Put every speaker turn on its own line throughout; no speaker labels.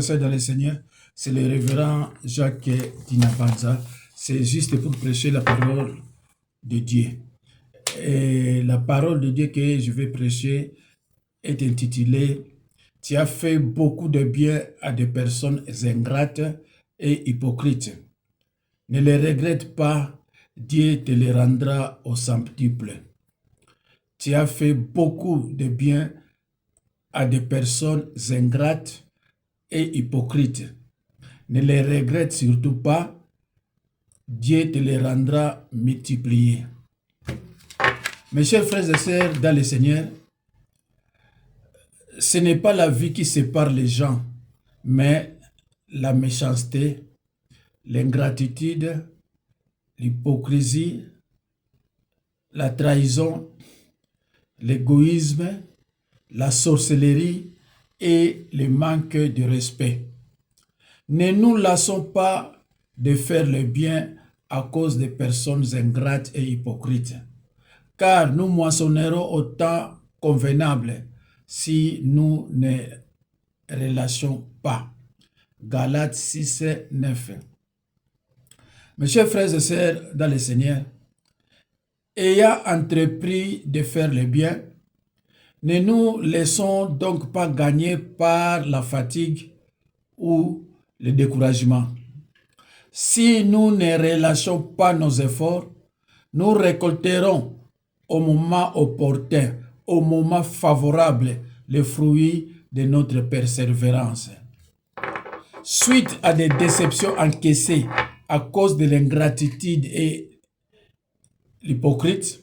Ça dans le Seigneur, c'est le révérend Jacques Dinabanza. C'est juste pour prêcher la parole de Dieu. Et la parole de Dieu que je vais prêcher est intitulée « Tu as fait beaucoup de bien à des personnes ingrates et hypocrites. Ne les regrette pas, Dieu te les rendra au centuple. Tu as fait beaucoup de bien à des personnes ingrates et hypocrites. Ne les regrette surtout pas, Dieu te les rendra multipliés. » Mes chers frères et sœurs dans le Seigneur, ce n'est pas la vie qui sépare les gens, mais la méchanceté, l'ingratitude, l'hypocrisie, la trahison, l'égoïsme, la sorcellerie et le manque de respect. Ne nous lassons pas de faire le bien à cause des personnes ingrates et hypocrites, car nous moissonnerons au temps convenable si nous ne relâchons pas. Galates 6, 9. Mes chers frères et sœurs dans le Seigneur, ayant entrepris de faire le bien, ne nous laissons donc pas gagner par la fatigue ou le découragement. Si nous ne relâchons pas nos efforts, nous récolterons au moment opportun, au moment favorable, les fruits de notre persévérance. Suite à des déceptions encaissées à cause de l'ingratitude et l'hypocrite,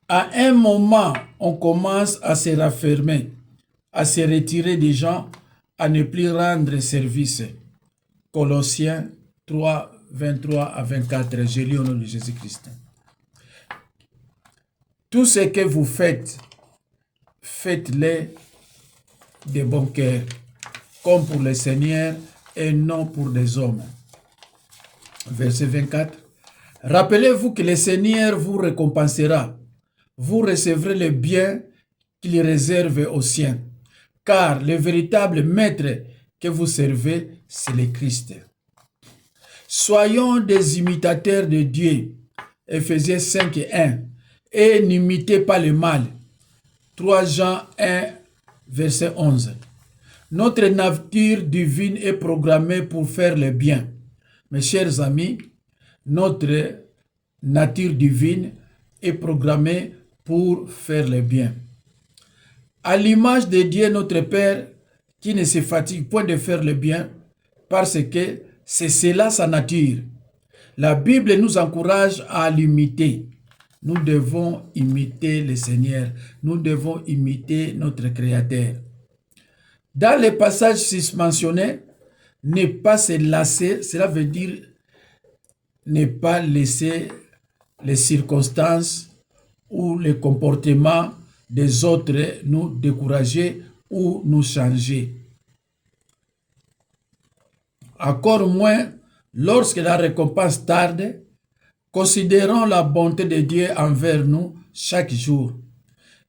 à un moment, on commence à se raffermer, à se retirer des gens, à ne plus rendre service. Colossiens 3, 23 à 24, je lis au nom de Jésus-Christ. Tout ce que vous faites, faites-le de bon cœur, comme pour le Seigneur et non pour des hommes. Verset 24. Rappelez-vous que le Seigneur vous récompensera. Vous recevrez le bien qu'il réserve aux siens, car le véritable maître que vous servez, c'est le Christ. Soyons des imitateurs de Dieu. Ephésiens 5 et 1. Et n'imitez pas le mal. 3 Jean 1, verset 11. Notre nature divine est programmée pour faire le bien. Mes chers amis, notre nature divine est programmée pour faire le bien. À l'image de Dieu notre Père, qui ne se fatigue point de faire le bien, parce que c'est cela sa nature. La Bible nous encourage à l'imiter. Nous devons imiter le Seigneur. Nous devons imiter notre Créateur. Dans les passages susmentionnés, ne pas se lasser, cela veut dire ne pas laisser les circonstances ou les comportements des autres nous décourager ou nous changer. Encore moins, lorsque la récompense tarde, considérons la bonté de Dieu envers nous chaque jour.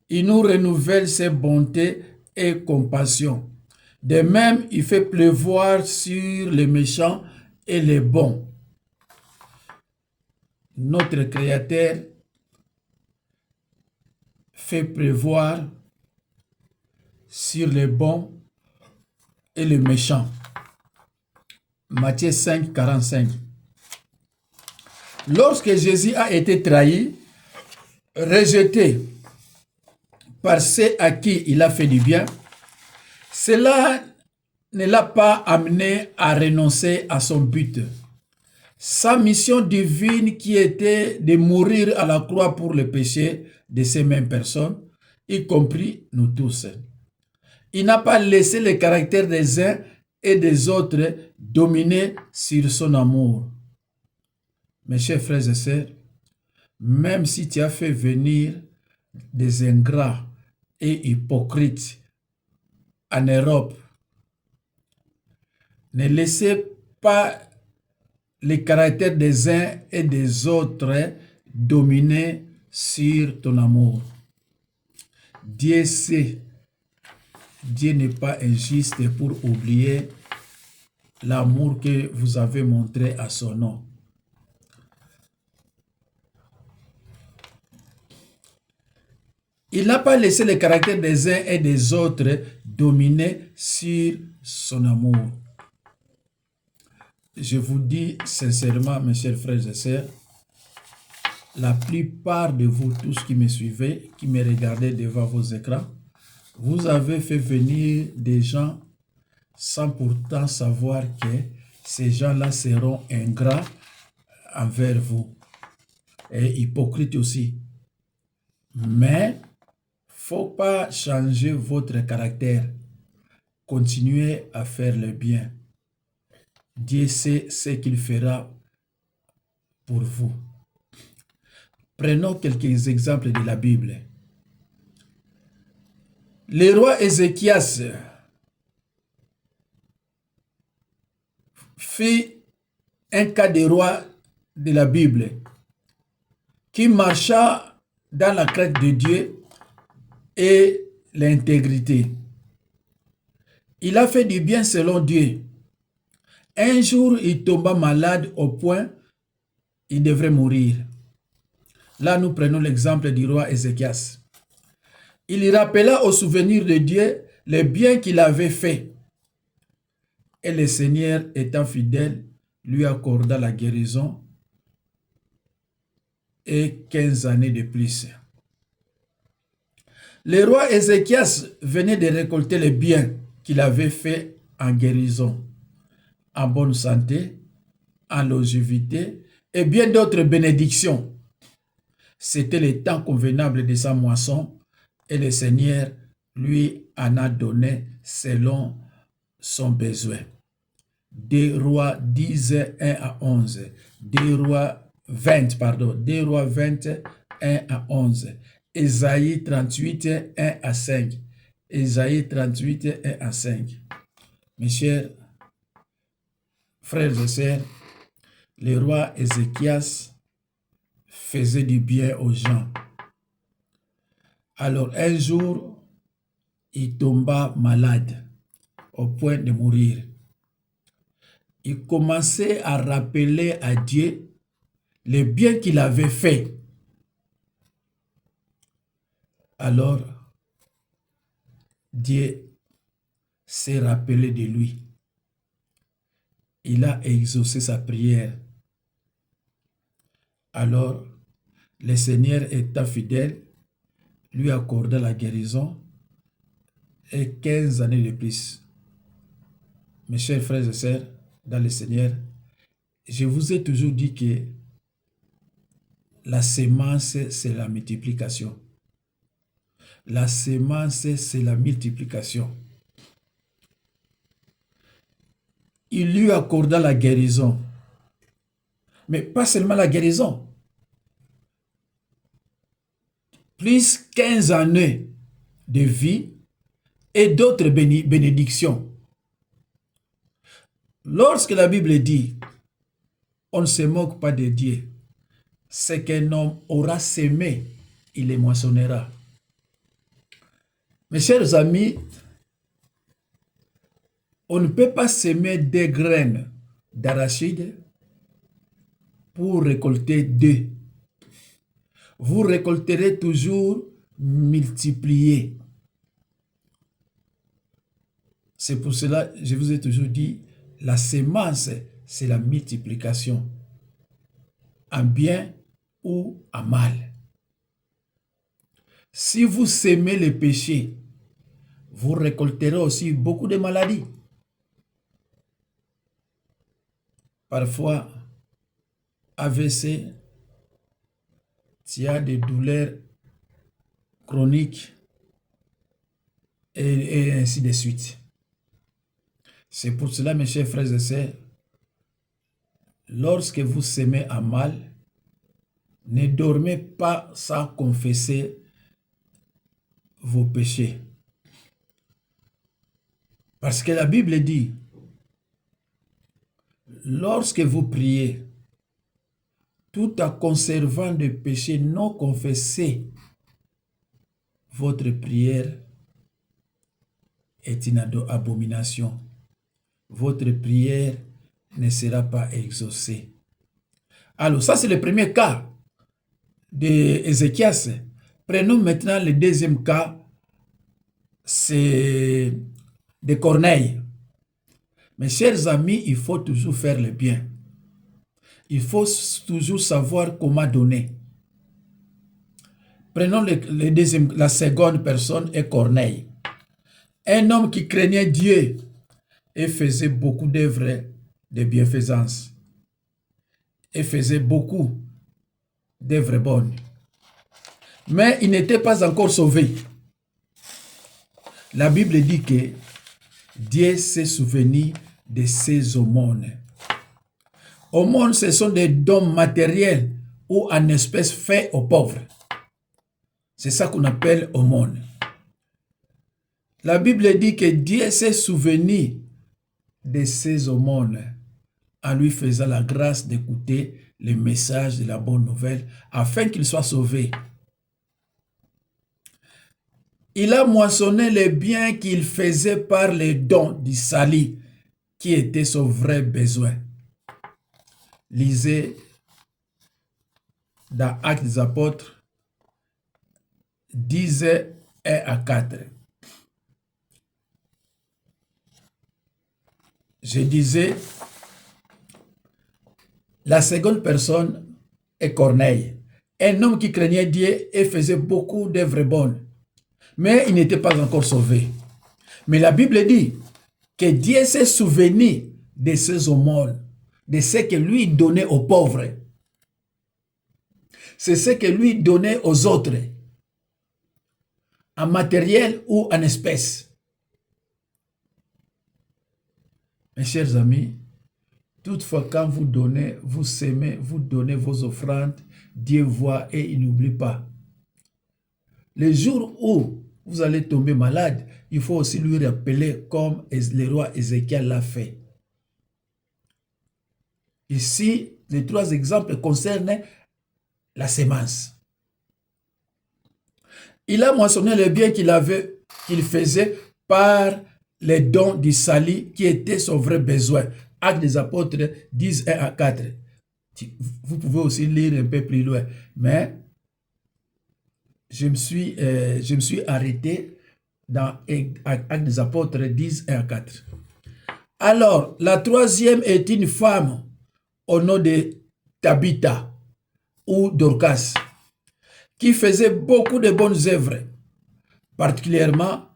Il nous renouvelle ses bontés et compassions. De même, il fait pleuvoir sur les méchants et les bons. Notre Créateur fait pleuvoir sur les bons et les méchants. Matthieu 5, 45. Lorsque Jésus a été trahi, rejeté par ceux à qui il a fait du bien, cela ne l'a pas amené à renoncer à son but. Sa mission divine qui était de mourir à la croix pour le péché de ces mêmes personnes, y compris nous tous. Il n'a pas laissé le caractère des uns et des autres dominer sur son amour. Mes chers frères et sœurs, même si tu as fait venir des ingrats et hypocrites en Europe, ne laissez pas les caractères des uns et des autres dominer sur ton amour. Dieu sait Dieu n'est pas injuste pour oublier l'amour que vous avez montré à son nom. Il n'a pas laissé le caractère des uns et des autres dominer sur son amour. Je vous dis sincèrement, mes chers frères et sœurs, la plupart de vous, tous qui me suivez, qui me regardez devant vos écrans, vous avez fait venir des gens sans pourtant savoir que ces gens-là seront ingrats envers vous et hypocrites aussi. Mais faut pas changer votre caractère. Continuez à faire le bien. Dieu sait ce qu'il fera pour vous. Prenons quelques exemples de la Bible. Le roi Ézéchias fit un cas de roi de la Bible qui marcha dans la crainte de Dieu et l'intégrité. Il a fait du bien selon Dieu. Un jour, il tomba malade au point il devrait mourir. Là, nous prenons l'exemple du roi Ézéchias. Il rappela au souvenir de Dieu le bien qu'il avait fait. Et le Seigneur, étant fidèle, lui accorda la guérison et 15 années de plus. Le roi Ézéchias venait de récolter le bien qu'il avait fait en guérison, en bonne santé, en longévité et bien d'autres bénédictions. C'était le temps convenable de sa moisson et le Seigneur lui en a donné selon son besoin. 2 Rois 10, 1 à 11. 2 Rois 20, 2 Rois 20, 1 à 11. Ésaïe 38, 1 à 5. Ésaïe 38, 1 à 5. Mes chers frères et sœurs, le roi Ézéchias faisait du bien aux gens. Alors un jour, il tomba malade au point de mourir. Il commençait à rappeler à Dieu le bien qu'il avait fait. Alors, Dieu s'est rappelé de lui. Il a exaucé sa prière. Alors, le Seigneur étant fidèle, lui accorda la guérison et 15 années de plus. Mes chers frères et sœurs, dans le Seigneur, je vous ai toujours dit que la sémence, c'est la multiplication. La sémence, c'est la multiplication. Il lui accorda la guérison. Mais pas seulement la guérison. Plus 15 années de vie et d'autres bénédictions. Lorsque la Bible dit, on ne se moque pas de Dieu, ce qu'un homme aura sémé, il les moissonnera. Mes chers amis, on ne peut pas semer des graines d'arachide pour récolter 2. Vous récolterez toujours multiplié. C'est pour cela que je vous ai toujours dit, la sémence, c'est la multiplication, en bien ou en mal. Si vous sémez le péché, vous récolterez aussi beaucoup de maladies. Parfois, AVC, tu as des douleurs chroniques et ainsi de suite. C'est pour cela, mes chers frères et sœurs, lorsque vous semez en mal, ne dormez pas sans confesser vos péchés. Parce que la Bible dit, lorsque vous priez, tout en conservant des péchés non confessés, votre prière est une abomination. Votre prière ne sera pas exaucée. Alors, ça c'est le premier cas d'Ézéchias. Prenons maintenant le deuxième cas, c'est de Corneille. Mes chers amis, il faut toujours faire le bien. Il faut toujours savoir comment donner. Prenons la seconde personne est Corneille. Un homme qui craignait Dieu et faisait beaucoup d'œuvres de bienfaisance. Et faisait beaucoup d'œuvres bonnes. Mais il n'était pas encore sauvé. La Bible dit que Dieu s'est souvenu de ses aumônes. Aumônes, ce sont des dons matériels ou en espèces faits aux pauvres. C'est ça qu'on appelle aumônes. La Bible dit que Dieu s'est souvenu de ses aumônes en lui faisant la grâce d'écouter le message de la bonne nouvelle afin qu'il soit sauvé. Il a moissonné les biens qu'il faisait par les dons du salut qui était son vrai besoin. Lisez dans Actes des Apôtres 10, 1 à 4. Je disais, la seconde personne est Corneille, un homme qui craignait Dieu et faisait beaucoup d'œuvres bonnes, mais il n'était pas encore sauvé. Mais la Bible dit que Dieu s'est souvenu de ses aumônes, de ce que lui donnait aux pauvres. C'est ce que lui donnait aux autres, en matériel ou en espèces. Mes chers amis, toutefois, quand vous donnez, vous s'aimez, vous donnez vos offrandes, Dieu voit et il n'oublie pas. Le jour où vous allez tomber malade, il faut aussi lui rappeler comme le roi Ézéchiel l'a fait. Ici, les trois exemples concernent la sémence. Il a moissonné le bien qu'il faisait par les dons du salut qui étaient son vrai besoin. Actes des Apôtres 10, 1 à 4. Vous pouvez aussi lire un peu plus loin. Mais je me suis arrêté dans Actes des Apôtres 10, 1 à 4. Alors, la troisième est une femme au nom de Tabitha ou Dorcas, qui faisait beaucoup de bonnes œuvres, particulièrement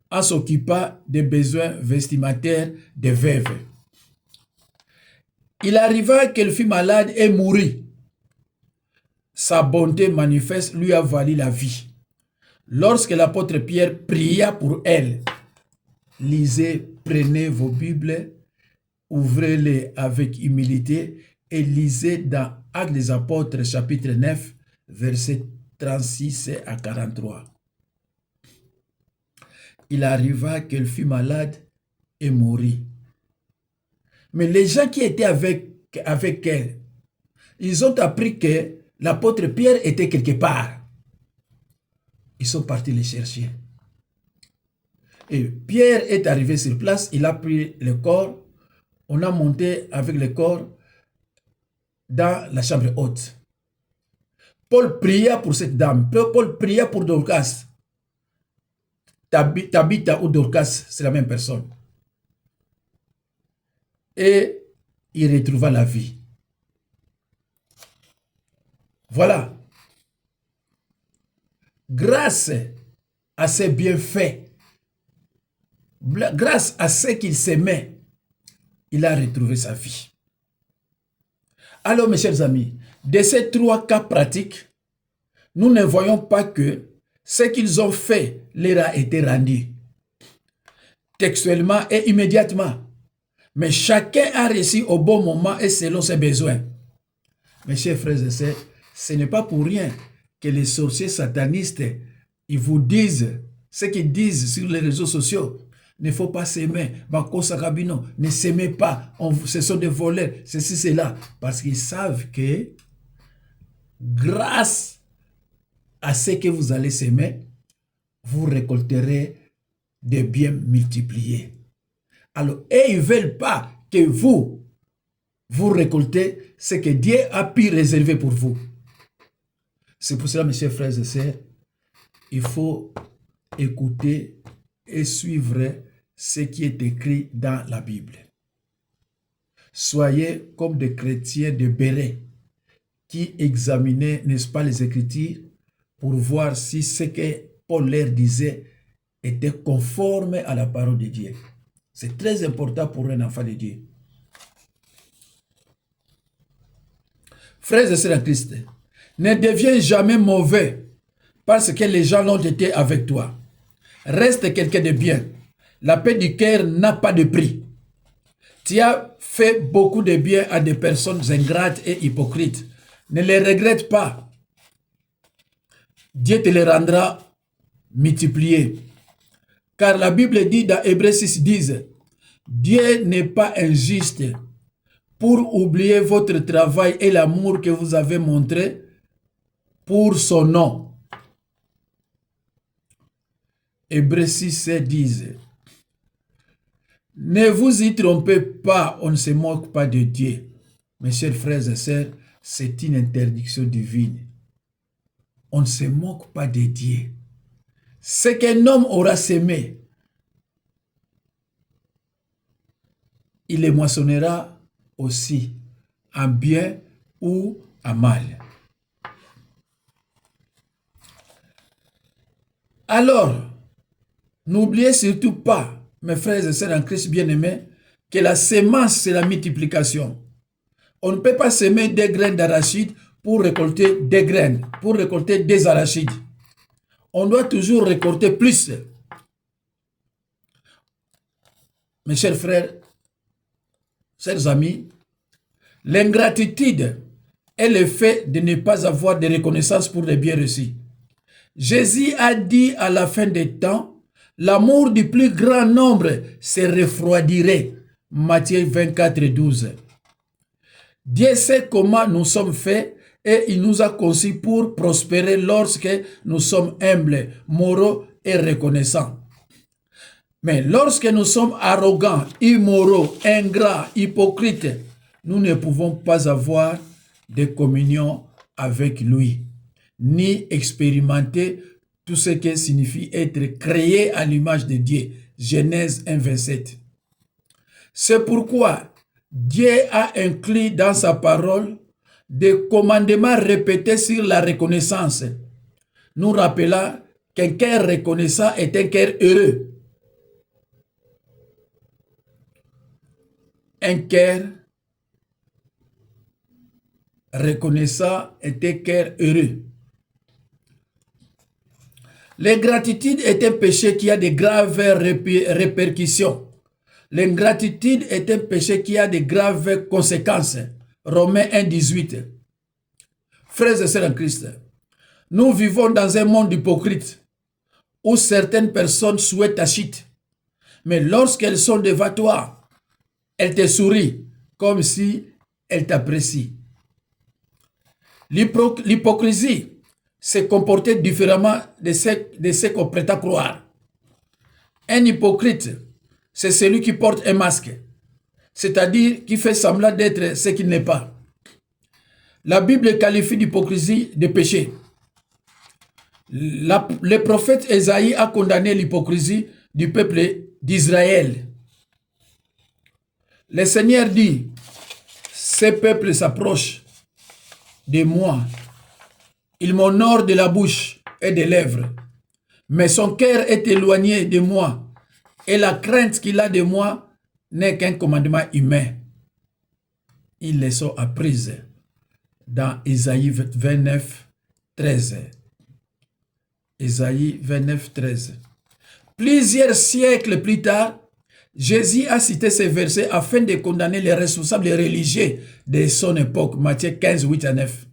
en s'occupant des besoins vestimentaires des veuves. Il arriva qu'elle fut malade et mourut. Sa bonté manifeste lui a valu la vie. Lorsque l'apôtre Pierre pria pour elle, lisez, prenez vos Bibles, ouvrez-les avec humilité et lisez dans Actes des Apôtres chapitre 9, versets 36 à 43. Il arriva qu'elle fut malade et mourut. Mais les gens qui étaient avec elle, ils ont appris que l'apôtre Pierre était quelque part. Ils sont partis les chercher. Et Pierre est arrivé sur place, il a pris le corps, on a monté avec le corps dans la chambre haute. Paul pria pour cette dame, Paul pria pour Dorcas. Tabitha ou Dorcas, c'est la même personne. Et il retrouva la vie. Voilà. Grâce à ses bienfaits, grâce à ce qu'il s'aimait, il a retrouvé sa vie. Alors, mes chers amis, de ces trois cas pratiques, nous ne voyons pas que ce qu'ils ont fait leur a été rendu textuellement et immédiatement. Mais chacun a reçu au bon moment et selon ses besoins. Mes chers frères et sœurs, ce n'est pas pour rien que les sorciers satanistes, ils vous disent ce qu'ils disent sur les réseaux sociaux. Il ne faut pas s'aimer. Ne s'aimez pas. Ce sont des voleurs. Ceci, cela. Parce qu'ils savent que grâce à ce que vous allez s'aimer, vous récolterez des biens multipliés. Alors, et ils ne veulent pas que vous récoltez ce que Dieu a pu réserver pour vous. C'est pour cela, mes chers frères et sœurs, il faut écouter et suivre ce qui est écrit dans la Bible. Soyez comme des chrétiens de Béret qui examinaient, n'est-ce pas, les Écritures pour voir si ce que Paul leur disait était conforme à la parole de Dieu. C'est très important pour un enfant de Dieu. Frères et sœurs en Christ, ne deviens jamais mauvais parce que les gens l'ont été avec toi. Reste quelqu'un de bien. La paix du cœur n'a pas de prix. Tu as fait beaucoup de bien à des personnes ingrates et hypocrites. Ne les regrette pas. Dieu te les rendra multipliés. Car la Bible dit dans Hébreux 6, 10, Dieu n'est pas injuste pour oublier votre travail et l'amour que vous avez montré pour son nom. Hébreux 6, 10. Ne vous y trompez pas, on ne se moque pas de Dieu. Mes chers frères et sœurs, c'est une interdiction divine. On ne se moque pas de Dieu. Ce qu'un homme aura semé, il les moissonnera aussi, en bien ou en mal. Alors, n'oubliez surtout pas, mes frères et sœurs en Christ bien-aimés, que la sémence, c'est la multiplication. On ne peut pas semer des graines d'arachide pour récolter des graines, pour récolter des arachides. On doit toujours récolter plus. Mes chers frères, chers amis, l'ingratitude est le fait de ne pas avoir de reconnaissance pour les biens reçus. Jésus a dit à la fin des temps, l'amour du plus grand nombre se refroidirait. Matthieu 24, 12. Dieu sait comment nous sommes faits et il nous a conçus pour prospérer lorsque nous sommes humbles, moraux et reconnaissants. Mais lorsque nous sommes arrogants, immoraux, ingrats, hypocrites, nous ne pouvons pas avoir de communion avec lui, ni expérimenter tout ce que signifie être créé à l'image de Dieu. Genèse 1, 27. C'est pourquoi Dieu a inclus dans sa parole des commandements répétés sur la reconnaissance, nous rappelant qu'un cœur reconnaissant est un cœur heureux. Un cœur reconnaissant est un cœur heureux. L'ingratitude est un péché qui a de graves répercussions. L'ingratitude est un péché qui a de graves conséquences. Romains 1, 18. Frères et sœurs en Christ, nous vivons dans un monde hypocrite où certaines personnes souhaitent ta chute. Mais lorsqu'elles sont devant toi, elles te sourient comme si elles t'apprécient. L'hypocrisie, c'est comporter différemment de ce qu'on prétend croire. Un hypocrite, c'est celui qui porte un masque, c'est-à-dire qui fait semblant d'être ce qu'il n'est pas. La Bible qualifie l'hypocrisie de péché. Le prophète Ésaïe a condamné l'hypocrisie du peuple d'Israël. Le Seigneur dit, ce peuple s'approche de moi. Il m'honore de la bouche et des lèvres, mais son cœur est éloigné de moi, et la crainte qu'il a de moi n'est qu'un commandement humain. Ils les sont apprises dans Ésaïe 29, 13. Ésaïe 29, 13. Plusieurs siècles plus tard, Jésus a cité ces versets afin de condamner les responsables religieux de son époque. Matthieu 15, 8 à 9.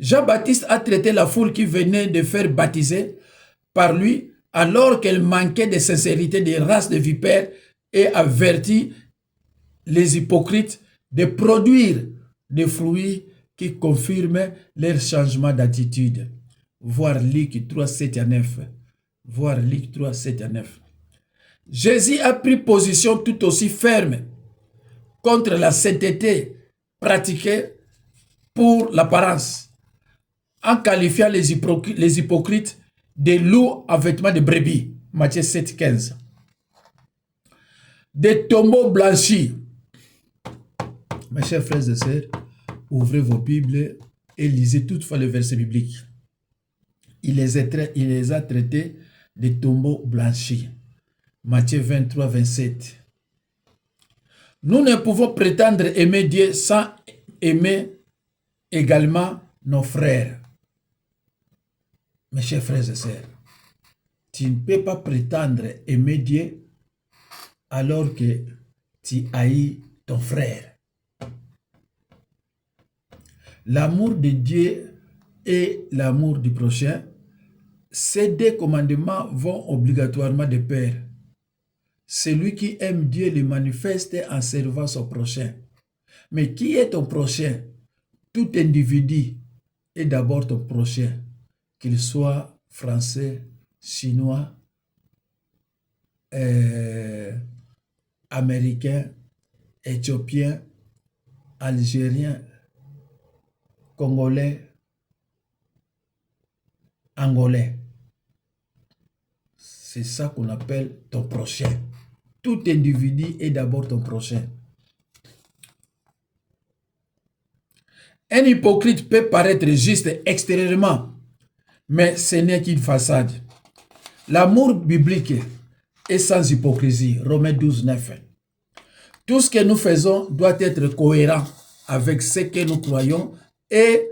Jean-Baptiste a traité la foule qui venait de faire baptiser par lui alors qu'elle manquait de sincérité des races de vipères et averti les hypocrites de produire des fruits qui confirment leur changement d'attitude. Voir Luc 3, 7 à 9. Voir Luc 3, 7 à 9. Jésus a pris position tout aussi ferme contre la sainteté pratiquée pour l'apparence, en qualifiant les hypocrites de loups en vêtements de brebis. Matthieu 7, 15. Des tombeaux blanchis. Mes chers frères et sœurs, ouvrez vos Bibles et lisez toutefois les versets bibliques. Il les a traités de tombeaux blanchis. Matthieu 23, 27. Nous ne pouvons prétendre aimer Dieu sans aimer également nos frères. Mes chers frères et sœurs, tu ne peux pas prétendre aimer Dieu alors que tu haïs ton frère. L'amour de Dieu et l'amour du prochain, ces deux commandements vont obligatoirement de pair. Celui qui aime Dieu le manifeste en servant son prochain. Mais qui est ton prochain? Tout individu est d'abord ton prochain, qu'il soit français, chinois, américain, éthiopien, algérien, congolais, angolais. C'est ça qu'on appelle ton prochain. Tout individu est d'abord ton prochain. Un hypocrite peut paraître juste extérieurement, mais ce n'est qu'une façade. L'amour biblique est sans hypocrisie. Romains 12, 9. Tout ce que nous faisons doit être cohérent avec ce que nous croyons et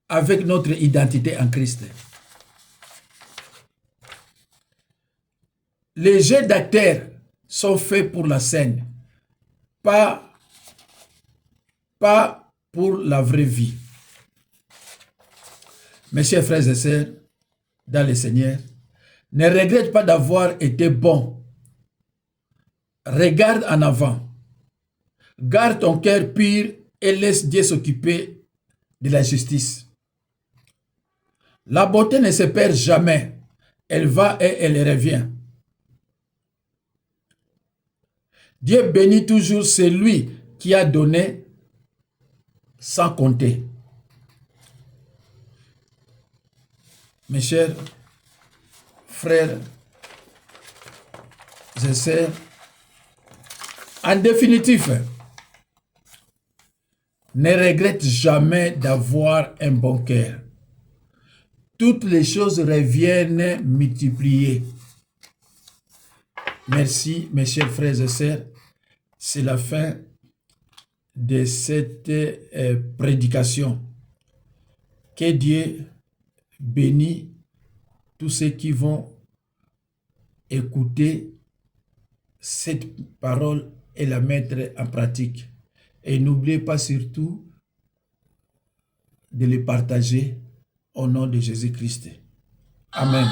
avec notre identité en Christ. Les jeux d'acteurs sont faits pour la scène, pas pour la vraie vie. Mes chers frères et sœurs, dans le Seigneur, ne regrette pas d'avoir été bon. Regarde en avant. Garde ton cœur pur et laisse Dieu s'occuper de la justice. La beauté ne se perd jamais. Elle va et elle revient. Dieu bénit toujours celui qui a donné sans compter. Mes chers frères et sœurs, en définitif, ne regrette jamais d'avoir un bon cœur. Toutes les choses reviennent multipliées. Merci, mes chers frères et sœurs. C'est la fin de cette prédication. Que Dieu bénisse tous ceux qui vont écouter cette parole et la mettre en pratique. Et n'oubliez pas surtout de les partager au nom de Jésus-Christ. Amen.